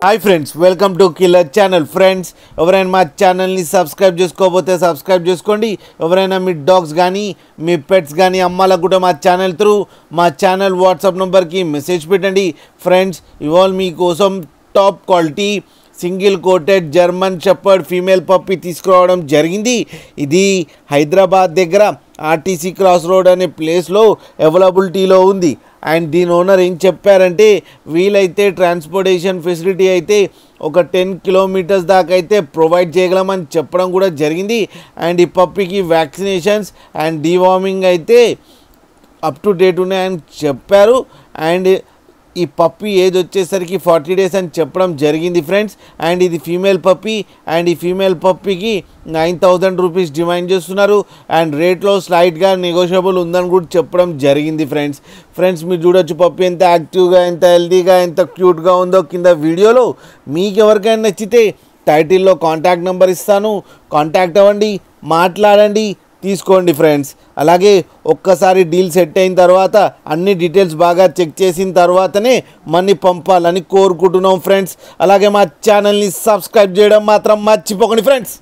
Hi friends, welcome to killer channel. Friends, ఎవరైనా మా ఛానల్ని సబ్స్క్రైబ్ చేసుకోకపోతే సబ్స్క్రైబ్ చేసుకోండి. ఎవరైనా మీ డాగ్స్ కానీ మీ పెట్స్ కానీ అమ్మాలకు కూడా మా ఛానల్ త్రూ మా ఛానల్ వాట్సాప్ నెంబర్కి మెసేజ్ పెట్టండి. ఫ్రెండ్స్, ఇవాళ మీకోసం top quality single coated German shepherd female puppy తీసుకురావడం జరిగింది. ఇది హైదరాబాద్ దగ్గర ఆర్టీసీ క్రాస్ రోడ్ అనే ప్లేస్లో అవైలబిలిటీలో ఉంది. అండ్ దీని ఓనర్ ఏం చెప్పారంటే, వీలైతే ట్రాన్స్పోర్టేషన్ ఫెసిలిటీ అయితే ఒక 10 కిలోమీటర్స్ దాకా అయితే ప్రొవైడ్ చేయగలమని చెప్పడం కూడా జరిగింది. అండ్ ఈ పప్పికి వ్యాక్సినేషన్స్ అండ్ డీవార్మింగ్ అయితే అప్ టు డేట్ ఉన్నాయని చెప్పారు. అండ్ ఈ పప్పి ఏజ్ వచ్చేసరికి 40 డేస్ అని చెప్పడం జరిగింది ఫ్రెండ్స్. అండ్ ఇది ఫీమేల్ పప్పి. అండ్ ఈ ఫీమేల్ పప్పికి 9,000 రూపీస్ డిమాండ్ చేస్తున్నారు. అండ్ రేట్లో స్లైట్గా నెగోషియబుల్ ఉందని కూడా చెప్పడం జరిగింది ఫ్రెండ్స్. మీరు చూడొచ్చు పప్పి ఎంత యాక్టివ్గా, ఎంత హెల్తీగా, ఎంత క్యూట్గా ఉందో కింద వీడియోలో. మీకు ఎవరికైనా నచ్చితే టైటిల్లో కాంటాక్ట్ నెంబర్ ఇస్తాను, కాంటాక్ట్ అవ్వండి, మాట్లాడండి, తీసుకోండి ఫ్రెండ్స్. అలాగే ఒక్కసారి డీల్ సెట్ అయిన తర్వాత అన్ని డీటెయిల్స్ బాగా చెక్ చేసిన తర్వాతనే మనీ పంపాలని కోరుకుంటున్నాం ఫ్రెండ్స్. అలాగే మా ఛానల్ని సబ్స్క్రైబ్ చేయడం మాత్రం మర్చిపోకండి ఫ్రెండ్స్.